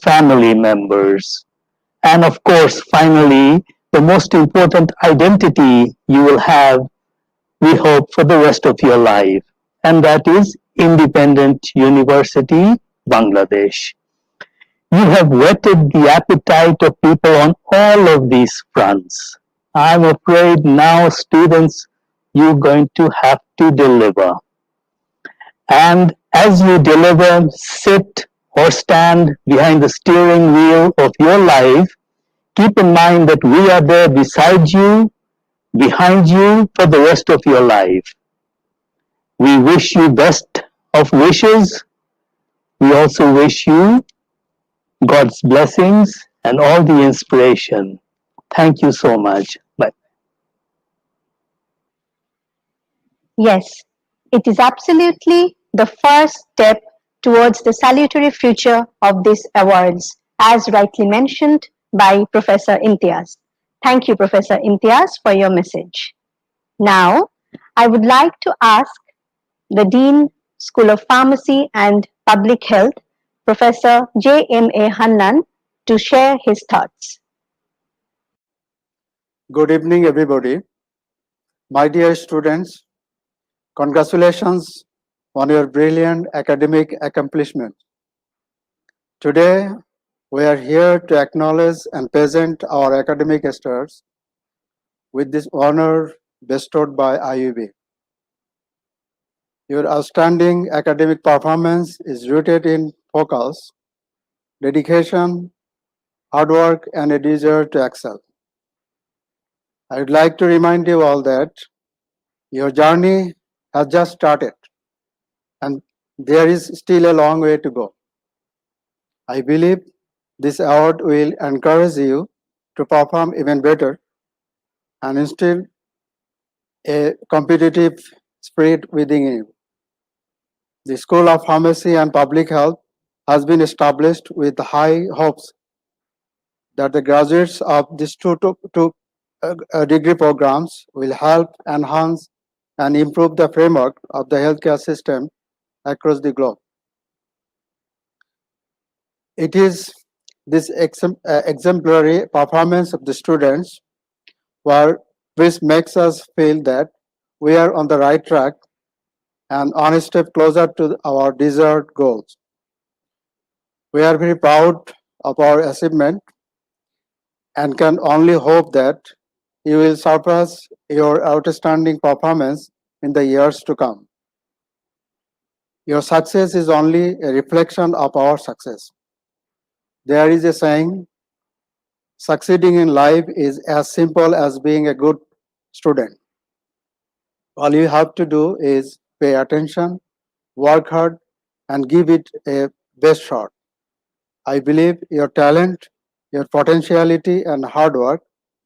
family members. And of course, finally, the most important identity you will have, we hope, for the rest of your life, and that is Independent University, Bangladesh. You have whetted the appetite of people on all of these fronts. I'm afraid now, students, you're going to have to deliver. And as you deliver, sit or stand behind the steering wheel of your life, keep in mind that we are there beside you, behind you for the rest of your life. We wish you best of wishes. We also wish you God's blessings and all the inspiration. Thank you so much. Bye. Yes, it is absolutely the first step towards the salutary future of these awards, as rightly mentioned by Professor Imtiaz. Thank you, Professor Imtiaz, for your message. Now, I would like to ask the Dean, School of Pharmacy and Public Health, Professor J.M.A. Hannan, to share his thoughts. Good evening, everybody. My dear students, congratulations on your brilliant academic accomplishment. Today, we are here to acknowledge and present our academic stars with this honor bestowed by IIUB. Your outstanding academic performance is rooted in focus, dedication, hard work, and a desire to excel. I would like to remind you all that your journey has just started and there is still a long way to go. I believe this award will encourage you to perform even better and instill a competitive spirit within you. The School of Pharmacy and Public Health has been established with high hopes that the graduates of these two degree programs will help enhance and improve the framework of the healthcare system across the globe. It is this exemplary performance of the students which makes us feel that we are on the right track and on a step closer to our desired goals. We are very proud of our achievement and can only hope that you will surpass your outstanding performance in the years to come. Your success is only a reflection of our success. There is a saying, succeeding in life is as simple as being a good student. All you have to do is pay attention, work hard, and give it a best shot. I believe your talent, your potentiality, and hard work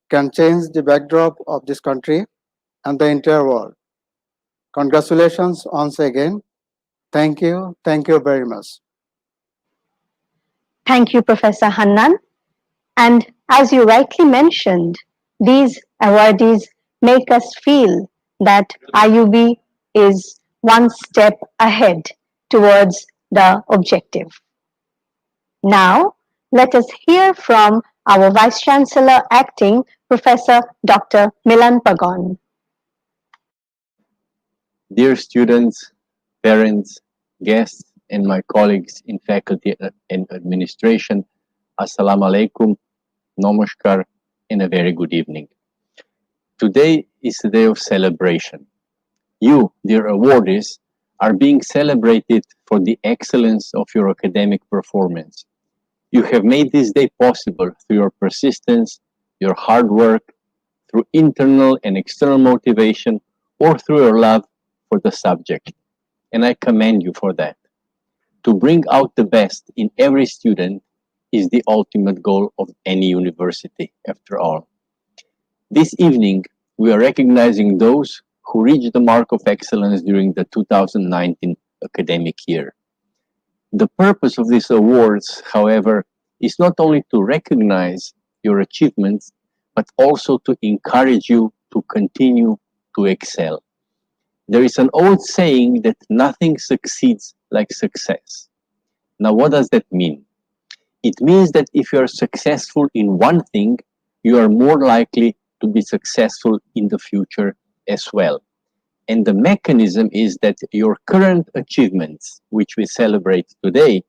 can change the backdrop of this country and the entire world. Congratulations once again. Thank you very much. Thank you, Professor Hannan. And as you rightly mentioned, these awardees make us feel that IUB is one step ahead towards the objective. Now, let us hear from our Vice Chancellor Acting, Professor Dr. Milan Pagon. Dear students, parents, guests, and my colleagues in faculty and administration, Assalamu alaikum, namaskar, and a very good evening. Today is a day of celebration. You, dear awardees, are being celebrated for the excellence of your academic performance. You have made this day possible through your persistence, your hard work, through internal and external motivation, or through your love for the subject. And I commend you for that. To bring out the best in every student is the ultimate goal of any university, after all. This evening, we are recognizing those who reached the mark of excellence during the 2019 academic year. The purpose of these awards, however, is not only to recognize your achievements, but also to encourage you to continue to excel. There is an old saying that nothing succeeds like success. Now, what does that mean? It means that if you are successful in one thing, you are more likely to be successful in the future as well. And the mechanism is that your current achievements, which we celebrate today,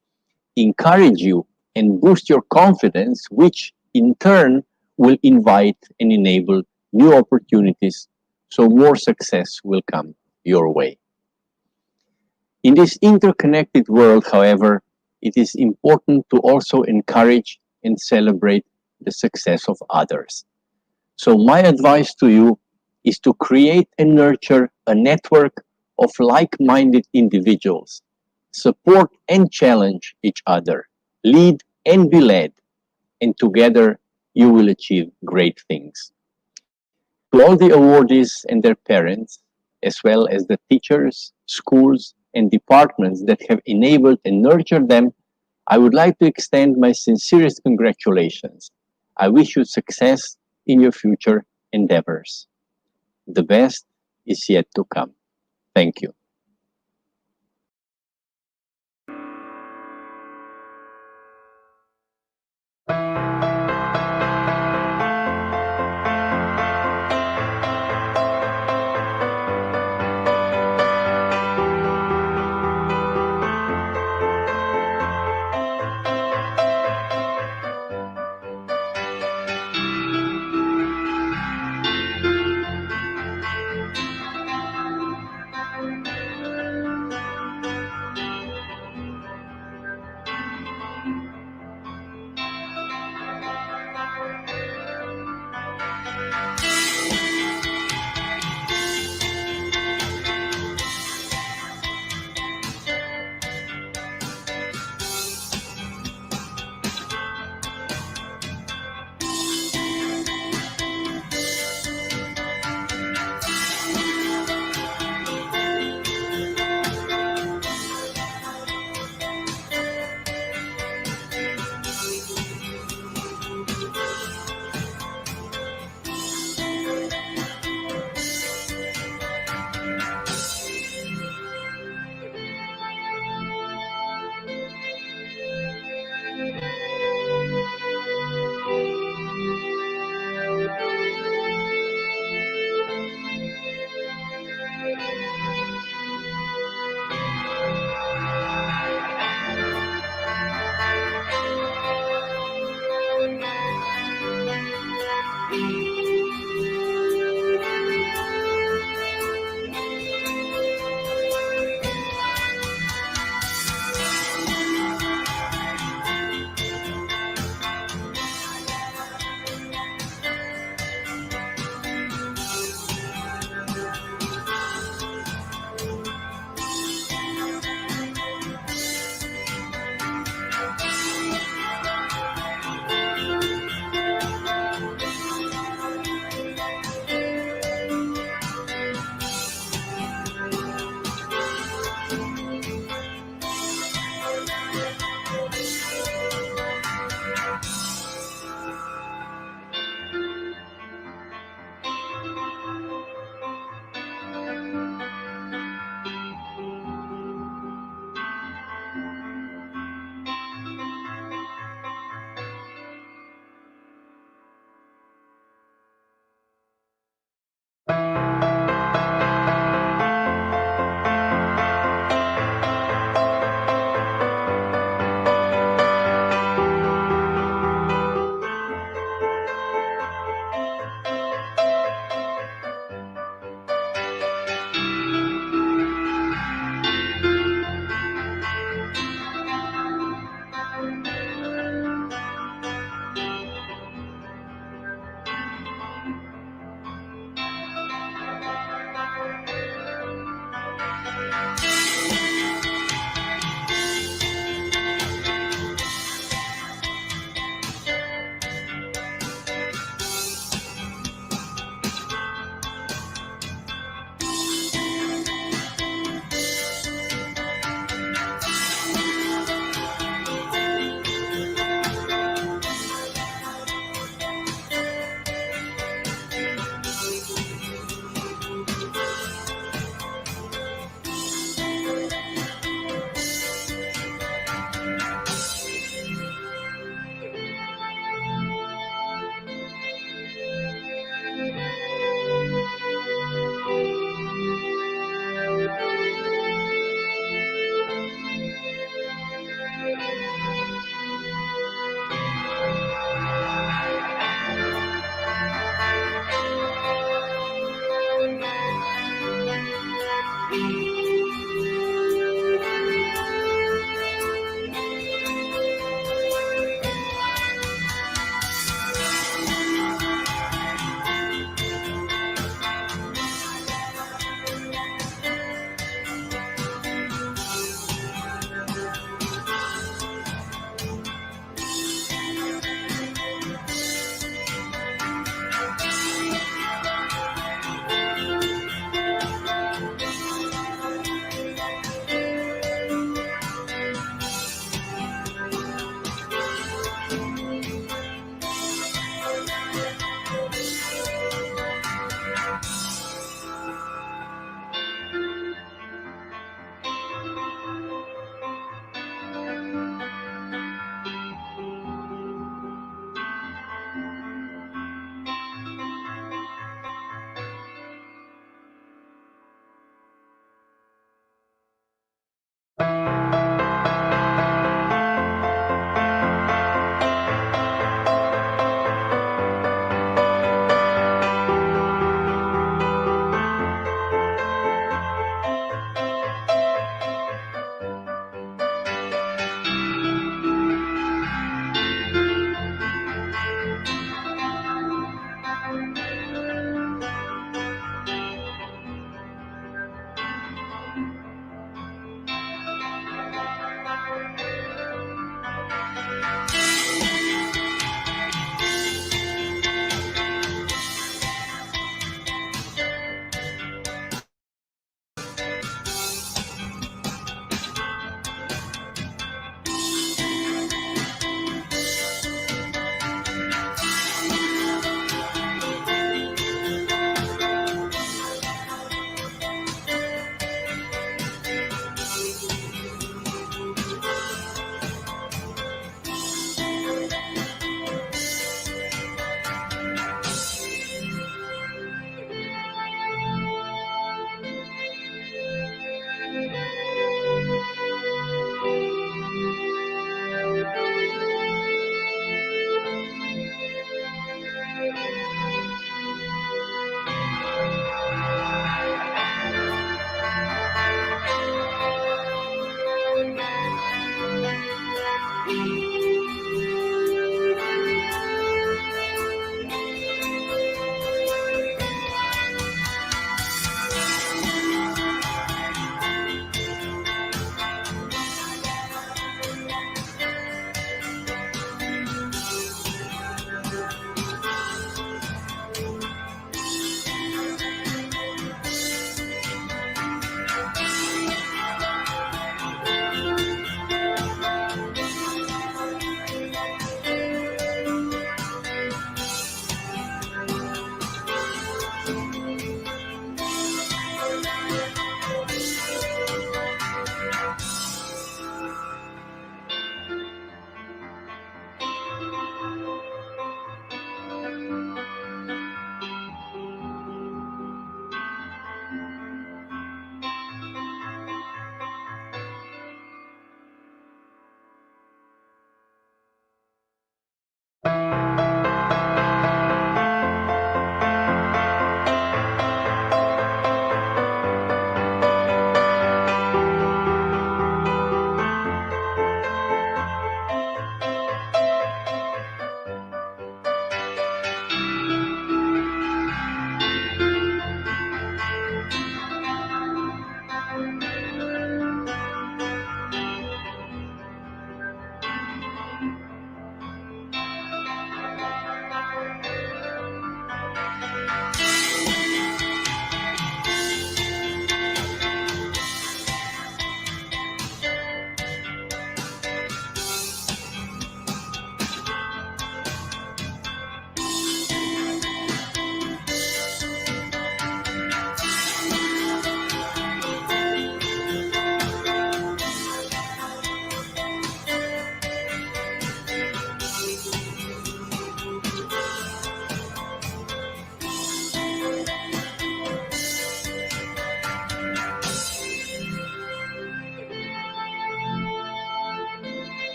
encourage you and boost your confidence, which in turn will invite and enable new opportunities, so more success will come your way. In this interconnected world, however, it is important to also encourage and celebrate the success of others. So my advice to you is to create and nurture a network of like-minded individuals, support and challenge each other, lead and be led, and together you will achieve great things. To all the awardees and their parents, as well as the teachers, schools, and departments that have enabled and nurtured them, I would like to extend my sincerest congratulations. I wish you success in your future endeavors. The best is yet to come. Thank you.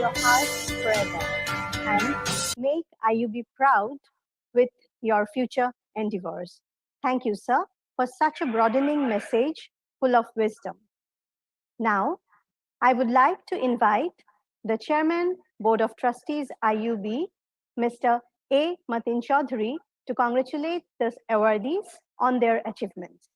your hearts forever and make IUB proud with your future endeavors. Thank you, sir, for such a broadening message full of wisdom. Now, I would like to invite the Chairman, Board of Trustees, IUB, Mr. A. Matin Chaudhary, to congratulate the awardees on their achievements.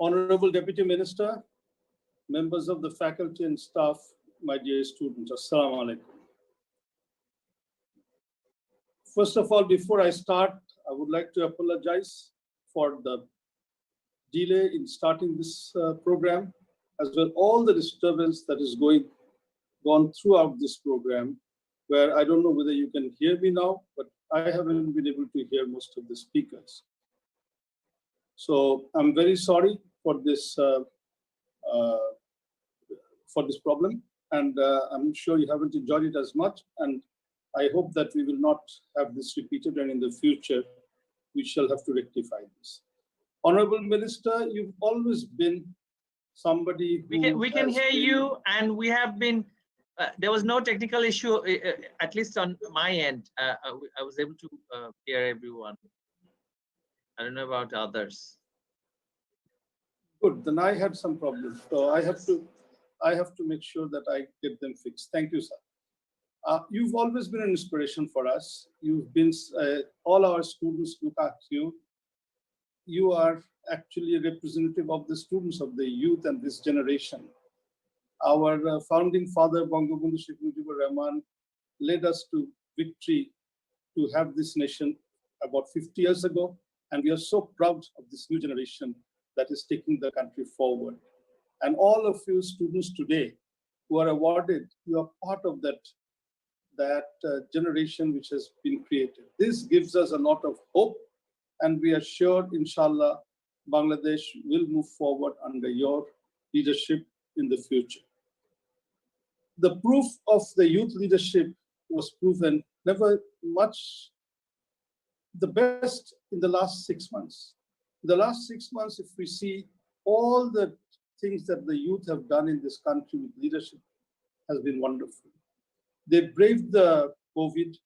Honorable Deputy Minister, members of the faculty and staff, my dear students, Assalamu alaikum. First of all, before I start, I would like to apologize for the delay in starting this program, as well all the disturbance that is gone throughout this program, where I don't know whether you can hear me now, but I haven't been able to hear most of the speakers. So I'm very sorry for this problem, and I'm sure you haven't enjoyed it as much, and I hope that we will not have this repeated, and in the future we shall have to rectify this. Honorable Minister, you've always been somebody who we can hear you, and we have been there was no technical issue, at least on my end. I was able to hear everyone. I don't know about others. Good, then I had some problems, so I have to make sure that I get them fixed. Thank you, sir. You've always been an inspiration for us. You've been, all our students look at you. You are actually a representative of the students, of the youth and this generation. Our founding father, Bangabandhu Sheikh Mujibur Rahman, led us to victory to have this nation about 50 years ago. And we are so proud of this new generation that is taking the country forward. And all of you students today who are awarded, you are part of that generation which has been created. This gives us a lot of hope, and we are sure, inshallah, Bangladesh will move forward under your leadership in the future. The proof of the youth leadership was proven never much the best in the last 6 months. The last 6 months, if we see all the things that the youth have done in this country with leadership, has been wonderful. They braved the COVID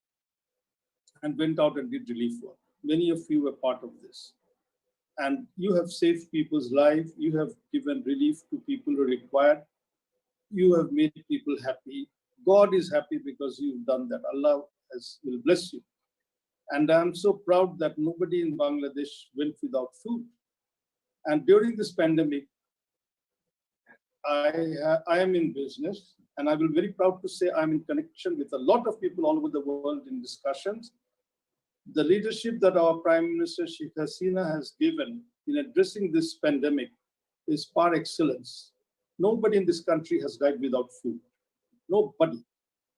and went out and did relief work. Many of you were part of this. And you have saved people's lives. You have given relief to people who require. You have made people happy. God is happy because you've done that. Allah will bless you. And I'm so proud that nobody in Bangladesh went without food. And during this pandemic, I am in business, and I will be very proud to say I'm in connection with a lot of people all over the world in discussions. The leadership that our Prime Minister Sheikh Hasina has given in addressing this pandemic is par excellence. Nobody in this country has died without food. Nobody.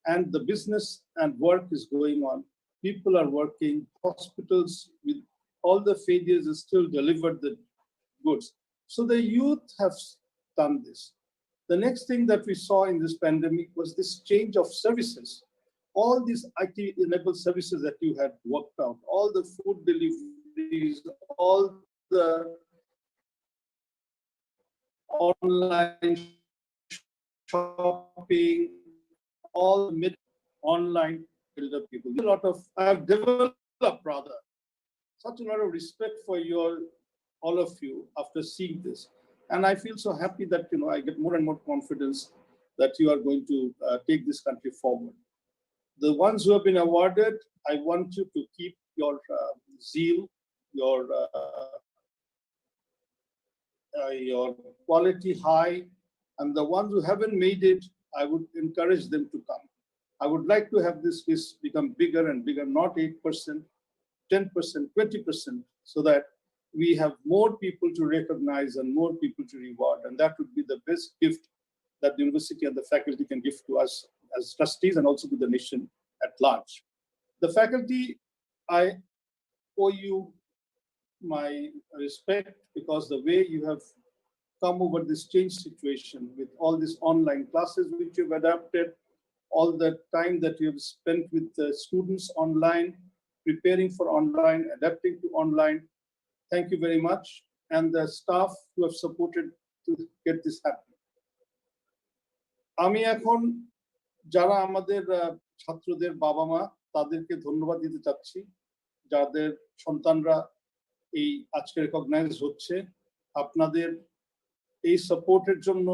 And the business and work is going on. People are working. Hospitals with all the failures is still delivered the goods. So the youth have done this. The next thing that we saw in this pandemic was this change of services. All these IT-enabled services that you had worked out, all the food deliveries, all the online shopping, all the online builder people. I have developed rather such a lot of respect for all of you after seeing this. And I feel so happy that I get more and more confidence that you are going to take this country forward. The ones who have been awarded, I want you to keep your zeal, your quality high, and the ones who haven't made it, I would encourage them to come. I would like to have this list become bigger and bigger, not 8%, 10%, 20%, so that we have more people to recognize and more people to reward. And that would be the best gift that the university and the faculty can give to us as trustees and also to the nation at large. The faculty, I owe you my respect because the way you have come over this change situation with all these online classes which you've adapted, all the time that you have spent with the students online, preparing for online, adapting to online. Thank you very much. And the staff who have supported to get this happening. আমি এখন যারা আমাদের ছাত্রদের বাবা মা তাদেরকে ধন্যবাদ দিতে চাচ্ছি, যাদের সন্তানরা এই আজকে রেকগনাইজ হচ্ছে। আপনাদের এই সাপোর্টের জন্য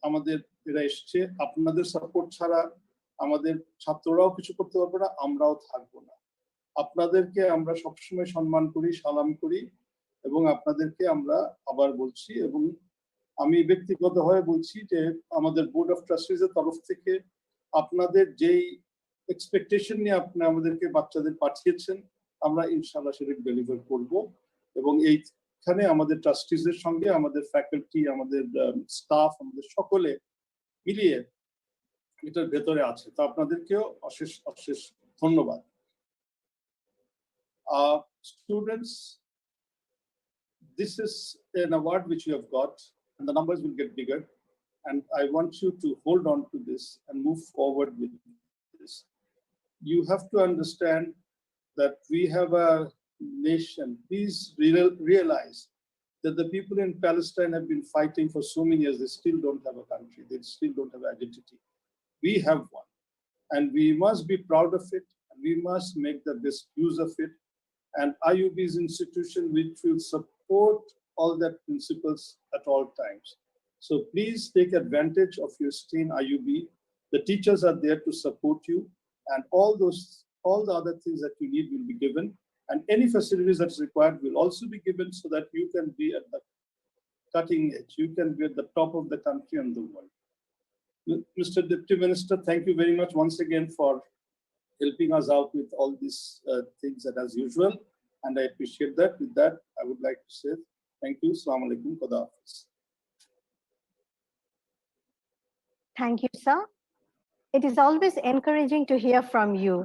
আমাদের এরা এসছে। আপনাদের সাপোর্ট ছাড়া আমাদের ছাত্ররাও কিছু করতে পারবে না, আমরাও থাকবো না। আপনাদেরকে আমরা সবসময় সম্মান করি, সালাম করি এবং আপনাদেরকে আমরা আবার বলছি, এবং আমি ব্যক্তিগতভাবে বলছি যে আমাদের বোর্ড অফ ট্রাস্টিজের তরফ থেকে আপনাদের যেই এক্সপেকটেশন নিয়ে আপনি আমাদেরকে বাচ্চাদের পাঠিয়েছেন, আমরা ইনশাআল্লাহ সেটা ডেলিভার করব। এবং এইখানে আমাদের ট্রাস্টিজের সঙ্গে আমাদের ফ্যাকাল্টি, আমাদের স্টাফ, আমাদের সকলে মিলিয়ে এটার ভেতরে আছে। তো আপনাদেরকেও অশেষ অশেষ ধন্যবাদ। Students, this is an award which you have got, and the numbers will get bigger. And I want you to hold on to this and move forward with this. You have to understand that we have a nation. Please realize that the people in Palestine have been fighting for so many years. They still don't have a country. They still don't have identity. We have one, and we must be proud of it, and we must make the best use of it. And IUB is an institution which will support all that principles at all times. So please take advantage of your stay in IUB. The teachers are there to support you, and all the other things that you need will be given, and any facilities that is required will also be given so that you can be at the cutting edge. You can be at the top of the country and the world. Mr. Deputy Minister, thank you very much once again for helping us out with all these things that as usual, and I appreciate that. With that, I would like to say thank you. Assalamu alaikum. Khuda Hafiz. Thank you, sir. It is always encouraging to hear from you,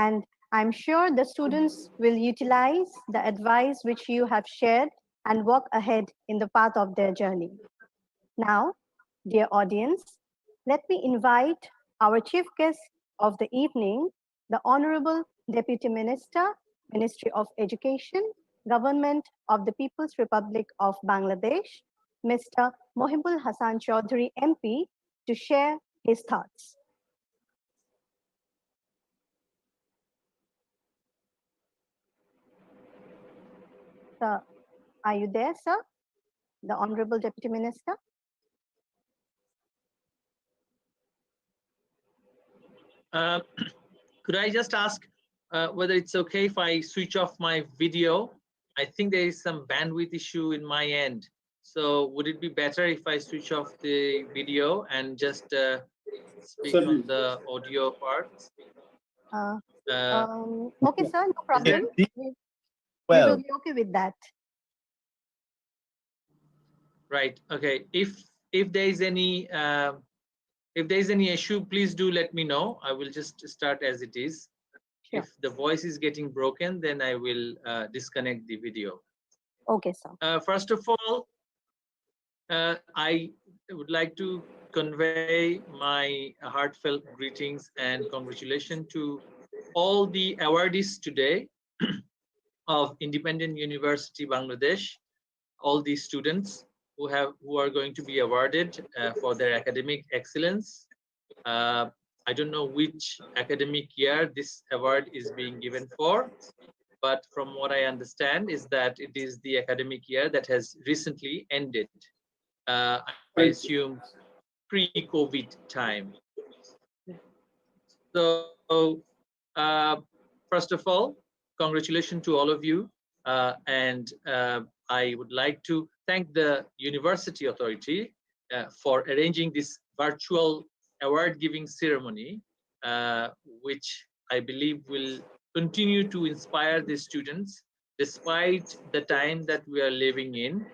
and I'm sure the students will utilize the advice which you have shared and walk ahead in the path of their journey. Now, dear audience, let me invite our chief guest of the evening, the Honorable Deputy Minister, Ministry of Education, Government of the People's Republic of Bangladesh, Mr. Mohibul Hassan Chaudhary MP, to share his thoughts. Sir, are you there, sir? The Honorable Deputy Minister? Could I just ask whether it's okay if I switch off my video? I think there is some bandwidth issue in my end. So would it be better if I switch off the video and just speak on the audio part? Okay, sir, no problem. We will be okay with that. Right. Okay. If there is any issue, please do let me know. I will just start as it is. Sure. If the voice is getting broken, then I will disconnect the video. Okay, sir. First of all, I would like to convey my heartfelt greetings and congratulations to all the awardees today of Independent University Bangladesh, all the students who are going to be awarded for their academic excellence. I don't know which academic year this award is being given for, but from what I understand is that it is the academic year that has recently ended. I assume pre-COVID time. So first of all, congratulations to all of you. And I would like to thank the University Authority for arranging this virtual award giving ceremony, which I believe will continue to inspire the students despite the time that we are living in,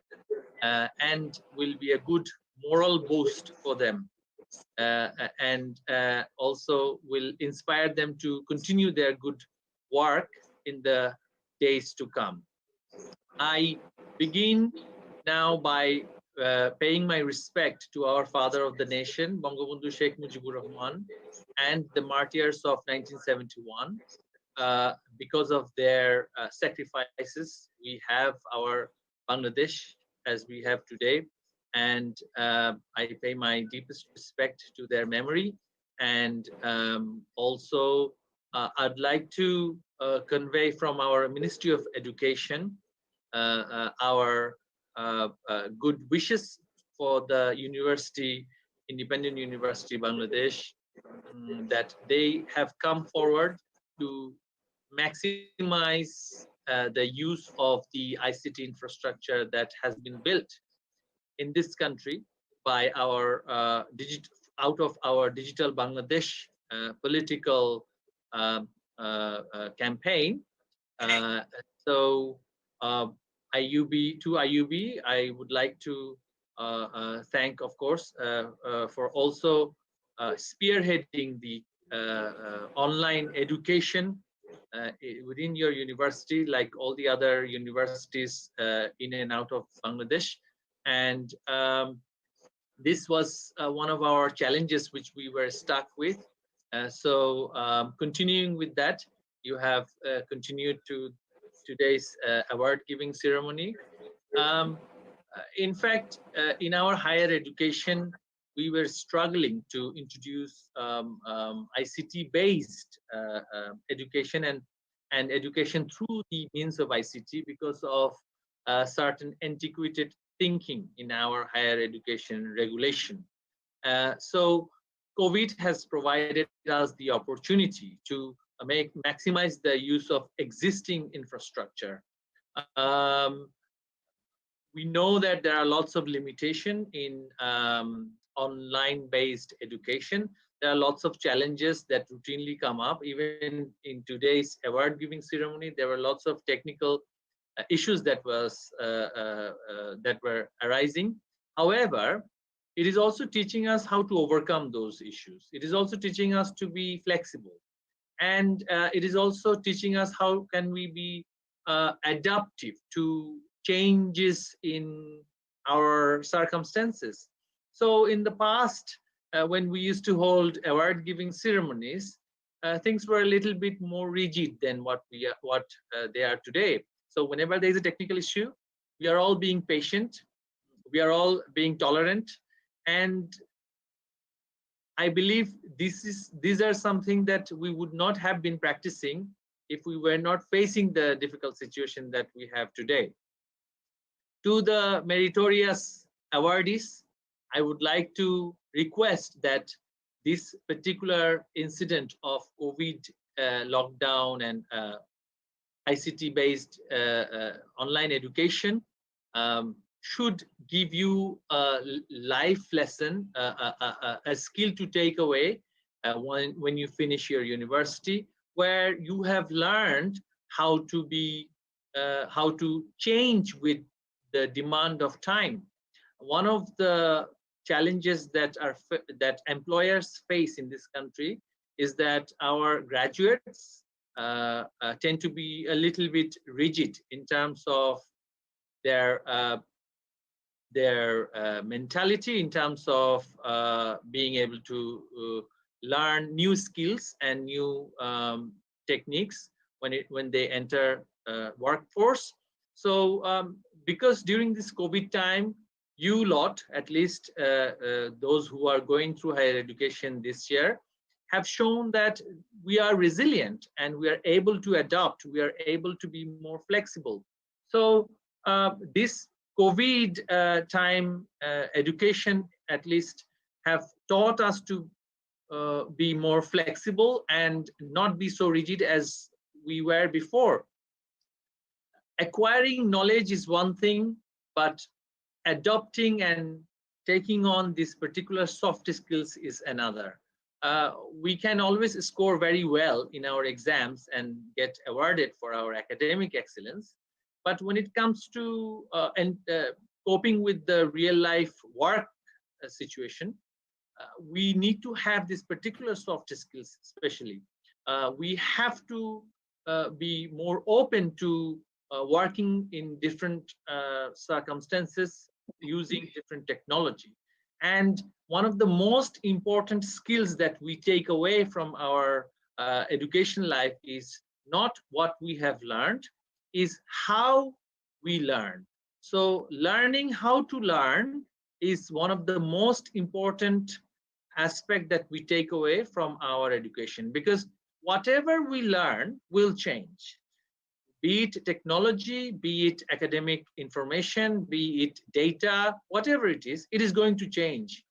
and will be a good moral boost for them, and also will inspire them to continue their good work in the days to come. I begin now by paying my respect to our father of the nation, Bangabandhu Sheikh Mujibur Rahman, and the martyrs of 1971. because of their sacrifices, we have our Bangladesh as we have today. And I pay my deepest respect to their memory. And also, I'd like to convey from our Ministry of Education our good wishes for the university, Independent University Bangladesh, that they have come forward to maximize the use of the ICT infrastructure that has been built in this country by our out of our Digital Bangladesh political campaign. So IUB, to IUB, I would like to thank, of course, for also spearheading the online education within your university, like all the other universities in and out of Bangladesh. And this was one of our challenges which we were stuck with. So continuing with that, you have continued to today's award giving ceremony. In fact, in our higher education, we were struggling to introduce ICT based education and education through the means of ICT because of certain antiquated thinking in our higher education regulation. So COVID has provided us the opportunity to maximize the use of existing infrastructure. We know that there are lots of limitation in online-based education. There are lots of challenges that routinely come up. Even in today's award-giving ceremony, there were lots of technical issues that were arising. However, it is also teaching us how to overcome those issues. It is also teaching us to be flexible, and it is also teaching us how can we be adaptive to changes in our circumstances. So in the past, when we used to hold award-giving ceremonies, things were a little bit more rigid than what they are today. So whenever there is a technical issue, we are all being patient, we are all being tolerant, and I believe these are something that we would not have been practicing if we were not facing the difficult situation that we have today. To the meritorious awardees, I would like to request that this particular incident of COVID lockdown and ICT-based online education should give you a life lesson, a skill to take away when you finish your university, where you have learned how to change with the demand of time. One of the challenges that employers face in this country is that our graduates tend to be a little bit rigid in terms of their mentality, in terms of being able to learn new skills and new techniques when they enter workforce. So because during this COVID time, you lot, at least those who are going through higher education this year, have shown that we are resilient and we are able to adapt, we are able to be more flexible. So this COVID time education at least have taught us to be more flexible and not be so rigid as we were before. Acquiring knowledge is one thing, but adopting and taking on these particular soft skills is another. We can always score very well in our exams and get awarded for our academic excellence. But when it comes to coping with the real life work situation, we need to have this particular soft skills, especially. We have to be more open to working in different circumstances using different technology. And one of the most important skills that we take away from our education life is not what we have learned, is how we learn. So learning how to learn is one of the most important aspect that we take away from our education, because whatever we learn will change, be it technology, be it academic information, be it data, whatever it is going to change.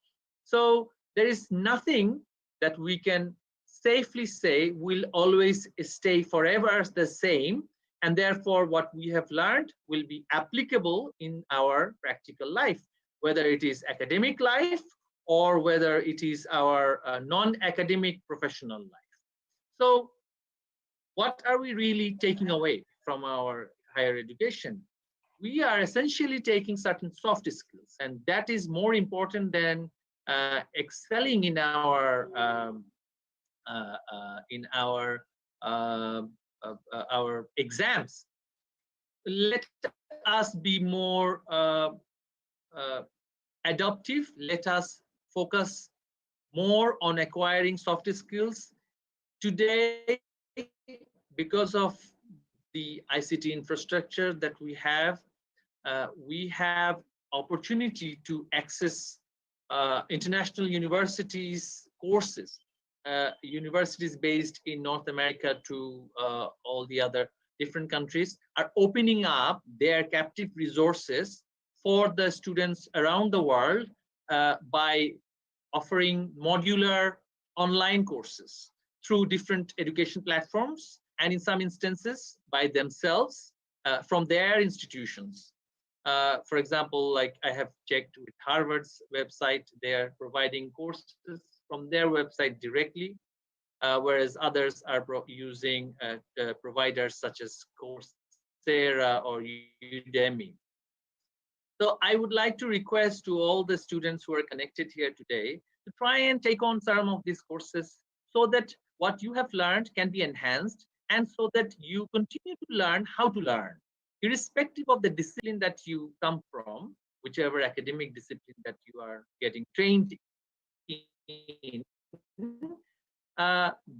So there is nothing that we can safely say will always stay forever the same, and therefore what we have learned will be applicable in our practical life, whether it is academic life or whether it is our non-academic professional life. So what are we really taking away from our higher education? We are essentially taking certain soft skills, and that is more important than excelling in our exams. Let us be more adaptive. Let us focus more on acquiring soft skills. Today, because of the ICT infrastructure that we have opportunity to access international universities courses, universities based in North America to all the other different countries are opening up their captive resources for the students around the world by offering modular online courses through different education platforms, and in some instances by themselves from their institutions. For example, like I have checked with Harvard's website, they are providing courses from their website directly, whereas others are using providers such as Coursera or Udemy. So I would like to request to all the students who are connected here today to try and take on some of these courses so that what you have learned can be enhanced, and so that you continue to learn how to learn, irrespective of the discipline that you come from, whichever academic discipline that you are getting trained in.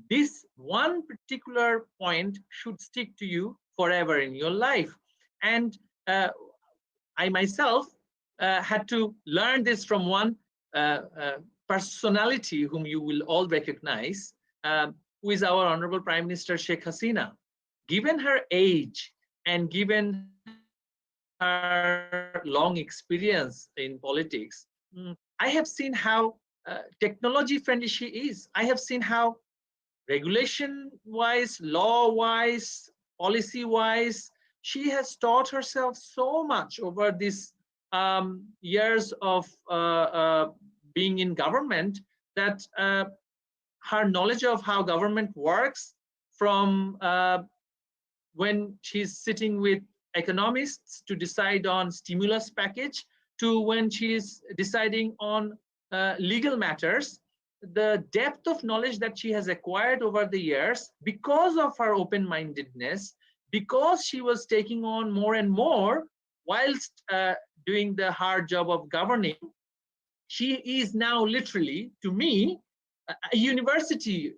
This one particular point should stick to you forever in your life. And I myself had to learn this from one personality whom you will all recognize, who is our Honorable Prime Minister Sheikh Hasina. Given her age and given her long experience in politics, I have seen how technology friendly she is. I have seen how regulation wise, law wise, policy wise, she has taught herself so much over these years of being in government, that her knowledge of how government works, from when she's sitting with economists to decide on stimulus package, to when she's deciding on legal matters, the depth of knowledge that she has acquired over the years, because of her open-mindedness, because she was taking on more and more whilst doing the hard job of governing, she is now literally, to me, a university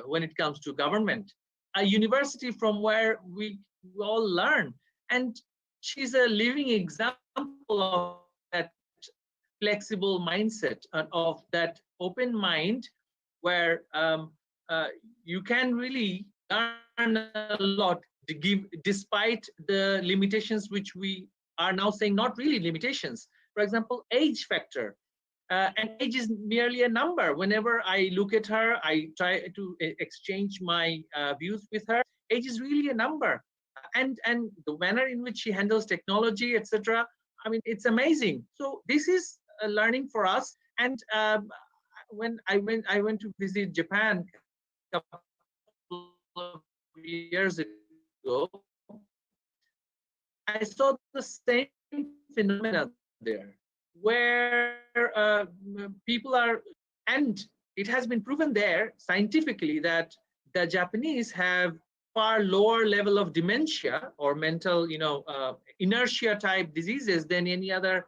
when it comes to government, a university from where we all learn. And she's a living example of that flexible mindset and of that open mind, where you can really learn a lot to give, despite the limitations which we are now saying not really limitations. For example, age factor. And age is merely a number. Whenever I look at her, I try to exchange my views with her. Age is really a number, and the manner in which she handles technology, etc. I mean, it's amazing. So this is a learning for us. And when I went to visit Japan a couple of years ago, I saw the same phenomena there, where people are, and it has been proven there scientifically that the Japanese have far lower level of dementia or mental, inertia type diseases than any other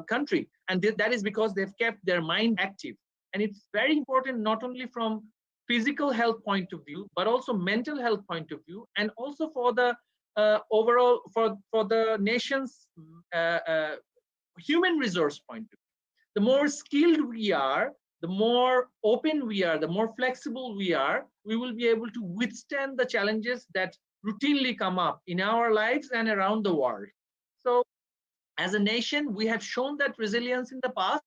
country. And that is because they've kept their mind active. And it's very important, not only from physical health point of view, but also mental health point of view, and also for the overall for the nation's human resource point of view. The more skilled we are, the more open we are, the more flexible we are, we will be able to withstand the challenges that routinely come up in our lives and around the world. So as a nation, we have shown that resilience in the past,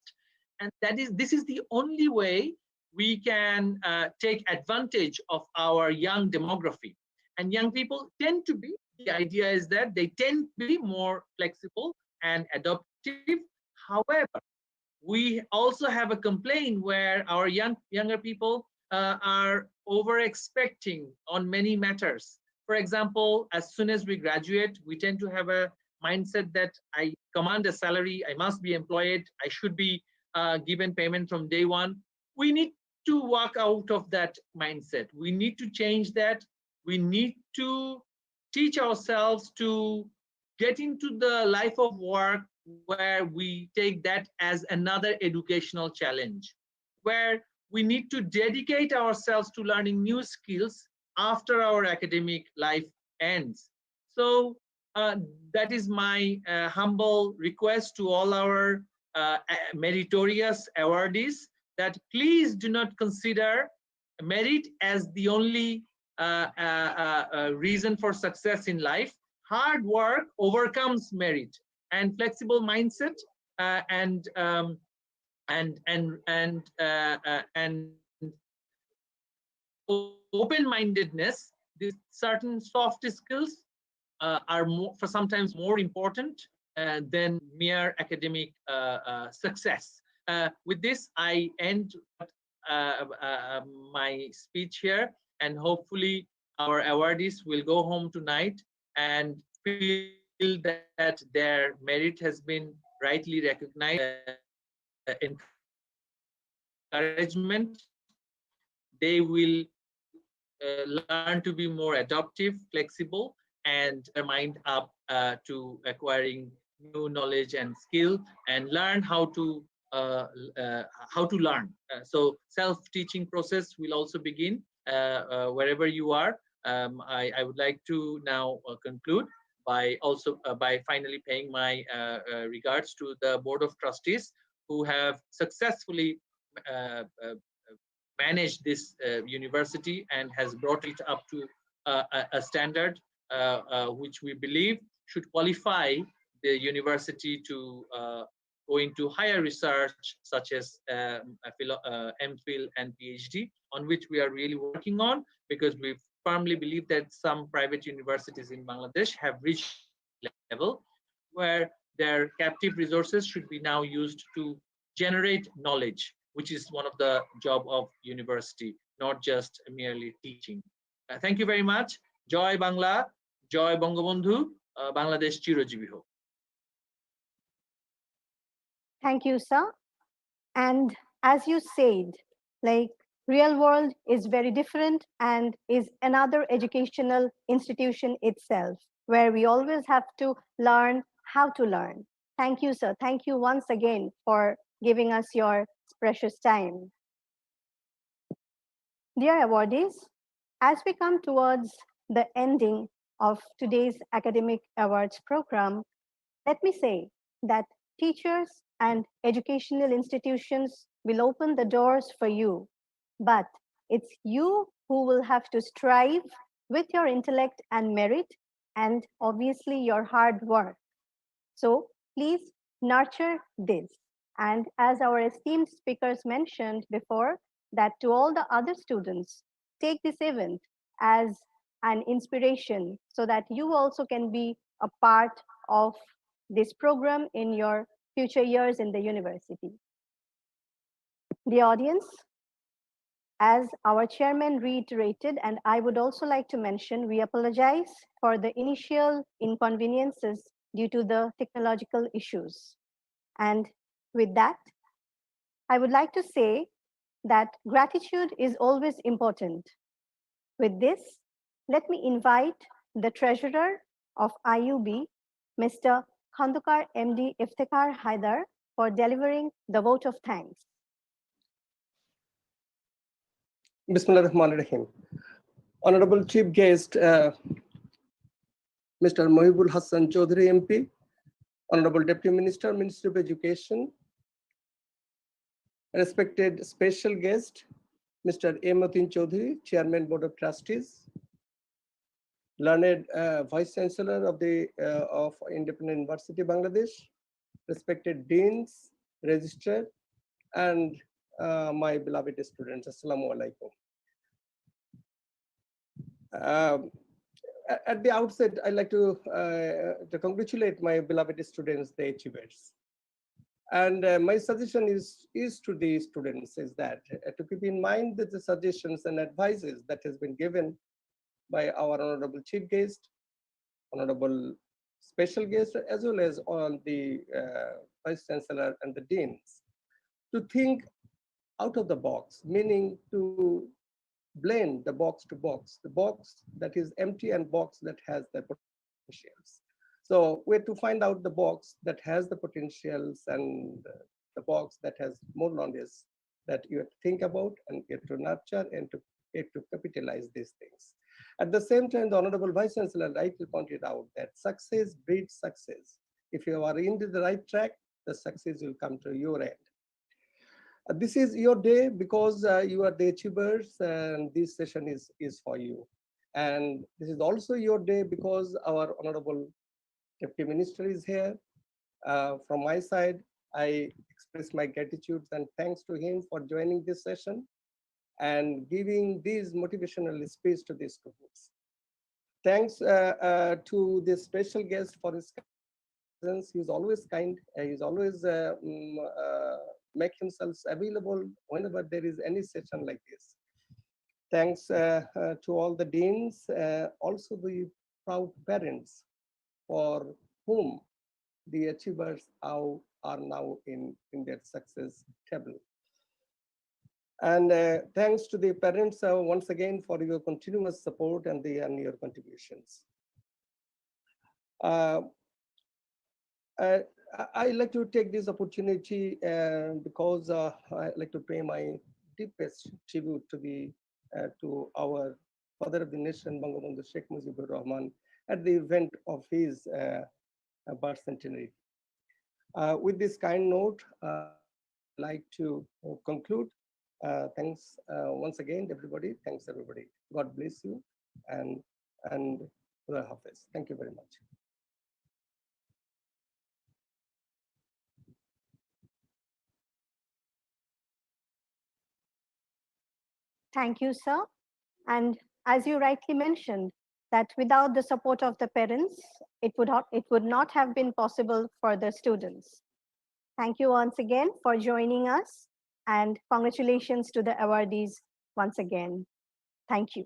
and this is the only way we can take advantage of our young demography. And young people tend to be, the idea is that they tend to be more flexible and adaptive. However, we also have a complaint where our younger people are over expecting on many matters. For example, as soon as we graduate, we tend to have a mindset that I command a salary, I must be employed, I should be given payment from day one. We need to walk out of that mindset. We need to change that. We need to teach ourselves to get into the life of work where we take that as another educational challenge, where we need to dedicate ourselves to learning new skills after our academic life ends. So that is my humble request to all our meritorious awardees, that please do not consider merit as the only reason for success in life. Hard work overcomes merit, and flexible mindset and open-mindedness, these certain soft skills are more, for sometimes more important than mere academic success. With this, I end my speech here, and hopefully our awardees will go home tonight and feel that their merit has been rightly recognized. Encouragement, they will learn to be more adaptive, flexible, and their mind up to acquiring new knowledge and skill, and learn how to learn. So self-teaching process will also begin wherever you are. I would like to now conclude by finally paying my regards to the Board of Trustees, who have successfully managed this university and has brought it up to a standard which we believe should qualify the university to go into higher research, such as MPhil and PhD, on which we are really working on, because we firmly believe that some private universities in Bangladesh have reached level where their captive resources should be now used to generate knowledge, which is one of the job of university, not just merely teaching. Thank you very much. Joy Bangla, Joy Bangabandhu, Bangladesh Chirojibi ho. Thank you, sir. And as you said, like, real world is very different and is another educational institution itself, where we always have to learn how to learn. Thank you, sir. Thank you once again for giving us your precious time. Dear awardees, as we come towards the ending of today's academic awards program, let me say that teachers and educational institutions will open the doors for you, but it's you who will have to strive with your intellect and merit, and obviously your hard work. So please nurture this. And as our esteemed speakers mentioned before, that to all the other students, take this event as an inspiration so that you also can be a part of this program in your future years in the university. The audience, as our chairman reiterated, and I would also like to mention, we apologize for the initial inconveniences due to the technological issues. And with that, I would like to say that gratitude is always important. With this, let me invite the treasurer of IUB, Mr. Khandukar MD Iftikhar Haidar, for delivering the vote of thanks. Bismillah Rahman Rahim. Honorable Chief Guest, Mr. Mohibul Hassan Chaudhary MP, Honorable Deputy Minister, Ministry of Education, respected special guest, Mr. A. Matin Chaudhary, Chairman Board of Trustees, learned Vice Chancellor of the Independent University Bangladesh, respected deans, registrar, and my beloved students. Assalamu alaikum. At the outset, I'd like to congratulate my beloved students, the achievers. And my suggestion is to the students is that to keep in mind that the suggestions and advices that has been given by our Honorable Chief Guest, Honorable Special Guest, as well as all the Vice Chancellor and the Deans, to think out of the box, meaning to blend the box that is empty and box that has the potentials. So we have to find out the box that has the potentials and the box that has more knowledge that you have to think about and you have to nurture and to capitalize these things. At the same time, the Honorable Vice Chancellor rightly pointed out that success breeds success. If you are into the right track, the success will come to your end. This is your day because you are the achievers and this session is for you. And this is also your day because our Honorable Deputy Minister is here. From my side, I express my gratitude and thanks to him for joining this session and giving these motivational speech to the students. Thanks to the special guest for his presence. He's always kind. He's always make himself available whenever there is any session like this. Thanks to all the deans, also the proud parents for whom the achievers are now in their success table. And thanks to the parents once again for your continuous support and your contributions. I like to take this opportunity because I like to pay my deepest tribute to our father of the nation, Bangabandhu Sheikh Mujibur Rahman, at the event of his birth centenary. With this kind note, I'd like to conclude. Thanks once again, everybody. Thanks, everybody. God bless you and Khuda Hafiz. Thank you very much. Thank you, sir. And as you rightly mentioned, that without the support of the parents, it would not have been possible for the students. Thank you once again for joining us, and congratulations to the awardees once again. Thank you.